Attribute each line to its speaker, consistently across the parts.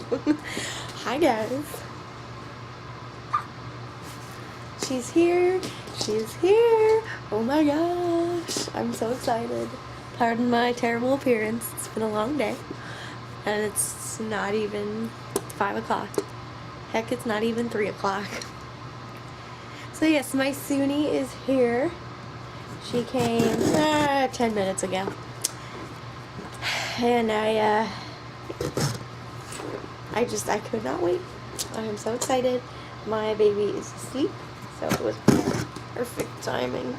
Speaker 1: Hi guys. She's here. She's here. Oh my gosh. I'm so excited. Pardon my terrible appearance. It's been a long day. And it's not even 5 o'clock. Heck, it's not even 3 o'clock. So yes, my Soony is here. She came 10 minutes ago. And I could not wait. I am so excited. My baby is asleep, so it was perfect timing.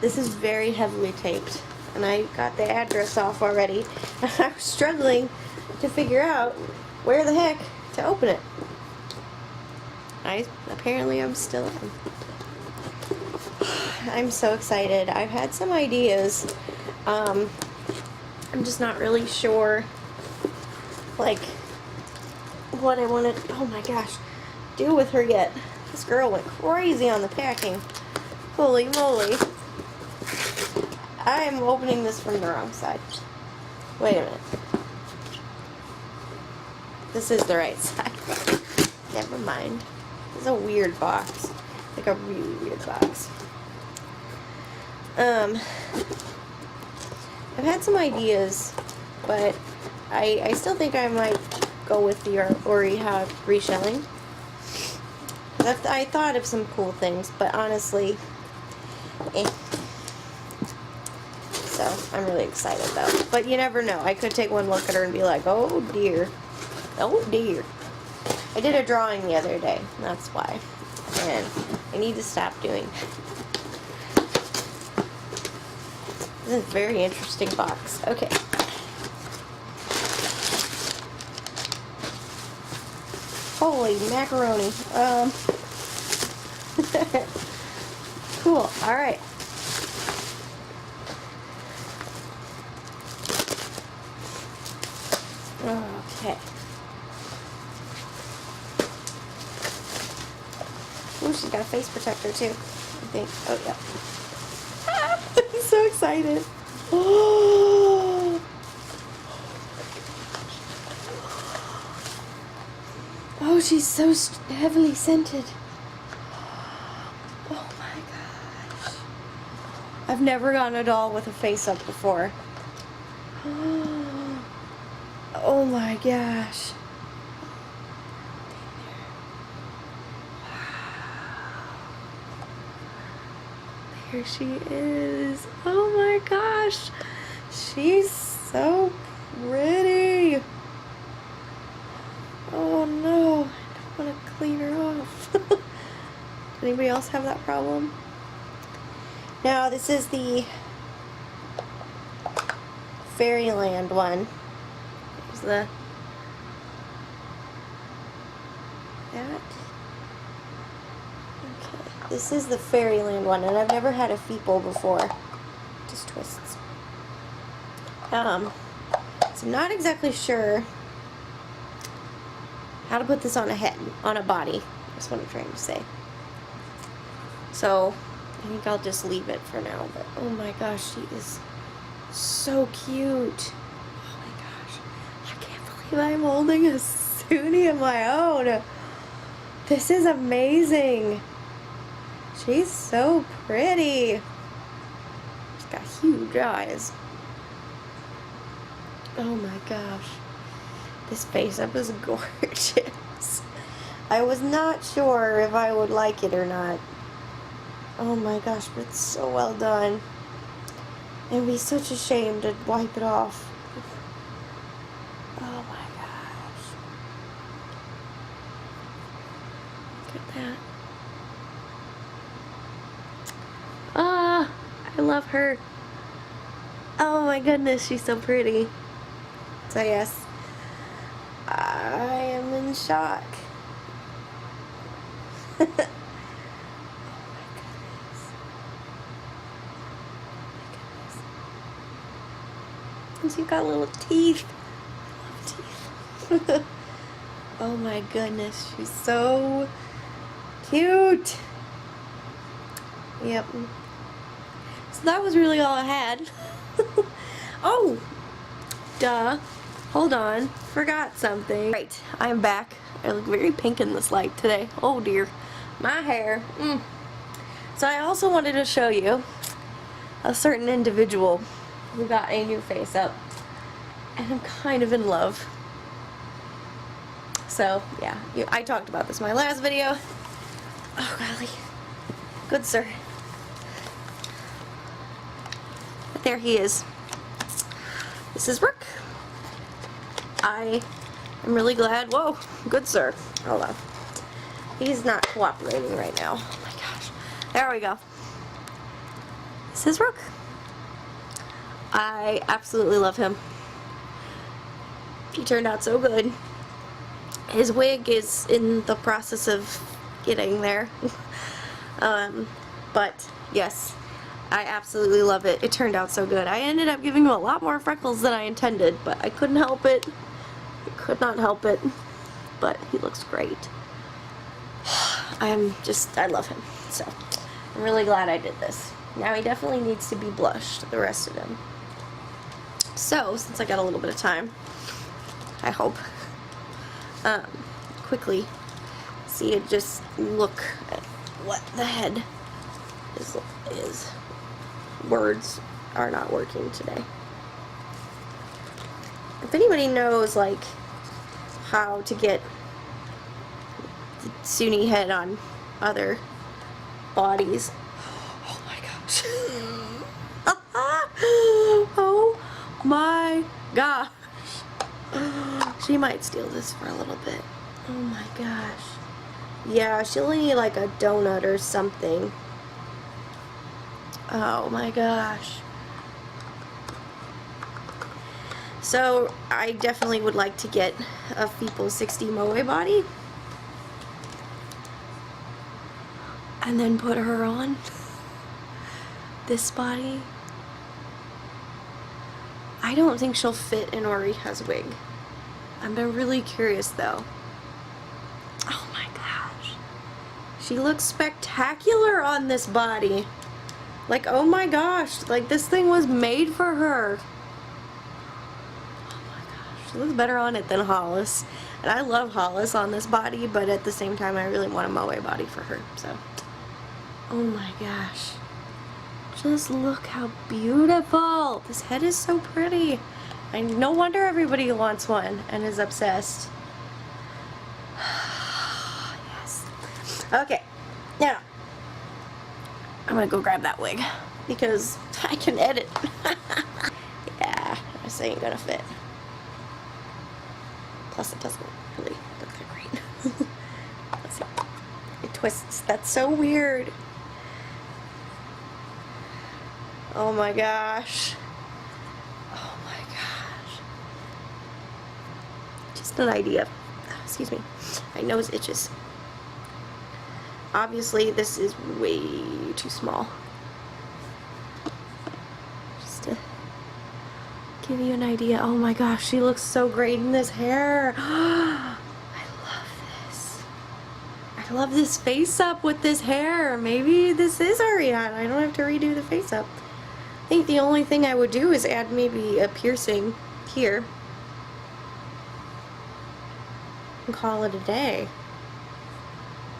Speaker 1: This is very heavily taped, and I got the address off already. I was struggling to figure out where the heck to open it. Apparently I'm still in. I'm so excited. I've had some ideas. I'm just not really sure, like, what I want to, oh my gosh, do with her yet. This girl went crazy on the packing. Holy moly. I am opening this from the wrong side. Wait a minute. This is the right side. Never mind. This is a weird box. Like a really weird box. I've had some ideas, but I still think I might go with the Oriha reshelling. I thought of some cool things, but honestly, So, I'm really excited though. But you never know. I could take one look at her and be like, oh dear. Oh dear. I did a drawing the other day. That's why. And I need to stop doing that. This is a very interesting box. Okay. Holy macaroni. Cool. Alright. Okay. Ooh, she's got a face protector too, I think. Oh, yeah. I'm so excited. Oh, she's so heavily scented. Oh my gosh. I've never gotten a doll with a face up before. Oh my gosh. There she is. Oh my gosh. She's so pretty. Oh no. I don't want to clean her off. Does anybody else have that problem? Now this is the Fairyland one. There's that. Okay. This is the Fairyland one, and I've never had a Feeple before. Just twists. So I'm not exactly sure how to put this on a head, on a body. That's what I'm trying to say. So I think I'll just leave it for now. But oh my gosh, she is so cute. Oh my gosh, I can't believe I'm holding a Soony of my own. This is amazing. She's so pretty. She's got huge eyes. Oh my gosh. This face up is gorgeous. I was not sure if I would like it or not. Oh my gosh, but it's so well done. It would be such a shame to wipe it off. Oh my gosh. Look at that. Ah, I love her. Oh my goodness, she's so pretty. So yes, I am in shock. Oh my goodness. And she's got little teeth. I love teeth. Oh my goodness, she's so cute. Yep. So that was really all I had. Oh, duh. hold on, forgot something. Right, I'm back. I look very pink in this light today. Oh dear, my hair. So I also wanted to show you a certain individual who got a new face up, and I'm kind of in love. So yeah, I talked about this in my last video. Oh golly, good sir. But there he is. This is Rook. I am really glad. Whoa, good sir. Hold on. He's not cooperating right now. Oh my gosh. There we go. This is Rook. I absolutely love him. He turned out so good. His wig is in the process of getting there. But yes, I absolutely love it. It turned out so good. I ended up giving him a lot more freckles than I intended, but I couldn't help it. I could not help it. But he looks great. I love him. So I'm really glad I did this. Now he definitely needs to be blushed, the rest of him. So, since I got a little bit of time, I hope, quickly see it, just look at what the head is. Words are not working today. If anybody knows, like, how to get the Soony head on other bodies, oh my gosh. Oh my gosh. She might steal this for a little bit. Oh my gosh. Yeah, she'll need like a donut or something. Oh my gosh. So I definitely would like to get a Feeple60 Moe body and then put her on this body. I don't think she'll fit in Oriha's wig. I'm really curious though. Oh my gosh. She looks spectacular on this body. Like, oh my gosh, like this thing was made for her. Oh my gosh, she looks better on it than Hollis. And I love Hollis on this body, but at the same time I really want a Moe body for her, so. Oh my gosh. Just look how beautiful. This head is so pretty. No wonder everybody wants one and is obsessed. Yes. Okay, now I'm gonna go grab that wig because I can edit. Yeah, this ain't gonna fit. Plus it doesn't really look that great. Let's see. It twists. That's so weird. Oh my gosh. Oh my gosh. Just an idea. Excuse me. My nose itches. Obviously this is way too small. Just to give you an idea. Oh my gosh, she looks so great in this hair. I love this. I love this face up with this hair. Maybe this is Oriha. I don't have to redo the face up. I think the only thing I would do is add maybe a piercing here and call it a day.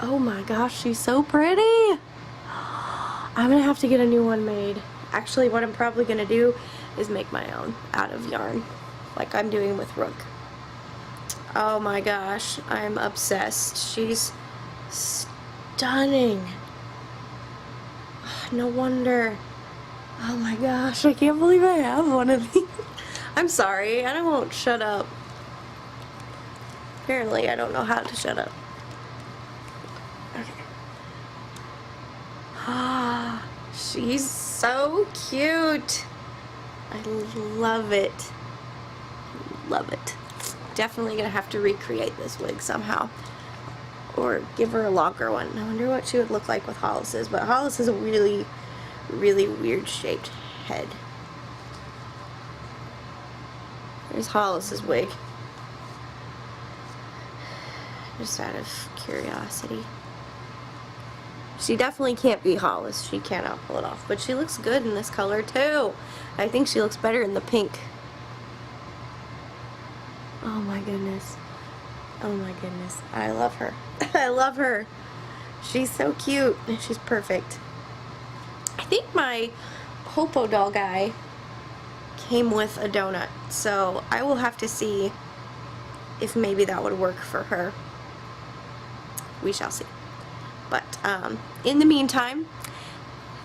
Speaker 1: Oh my gosh, she's so pretty. I'm gonna have to get a new one made. Actually, what I'm probably gonna do is make my own out of yarn, like I'm doing with Rook. Oh my gosh, I'm obsessed. She's stunning. No wonder. Oh my gosh, I can't believe I have one of these. I'm sorry, I won't shut up. Apparently I don't know how to shut up. Okay. Ah, she's so cute. I love it. Love it. Definitely gonna have to recreate this wig somehow. Or give her a longer one. I wonder what she would look like with Hollis's, but Hollis is a really weird shaped head. There's Hollis's wig. Just out of curiosity. She definitely can't be Hollis. She cannot pull it off. But she looks good in this color too. I think she looks better in the pink. Oh my goodness. Oh my goodness. I love her. I love her. She's so cute. She's perfect. I think my Popo doll guy came with a donut, so I will have to see if maybe that would work for her. We shall see. But in the meantime,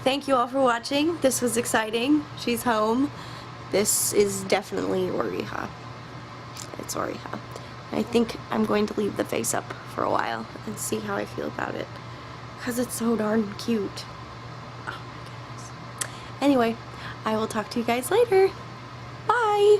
Speaker 1: thank you all for watching. This was exciting. She's home. This is definitely Oriha. It's Oriha. I think I'm going to leave the face up for a while and see how I feel about it, because it's so darn cute. Oh my goodness. Anyway, I will talk to you guys later. Bye!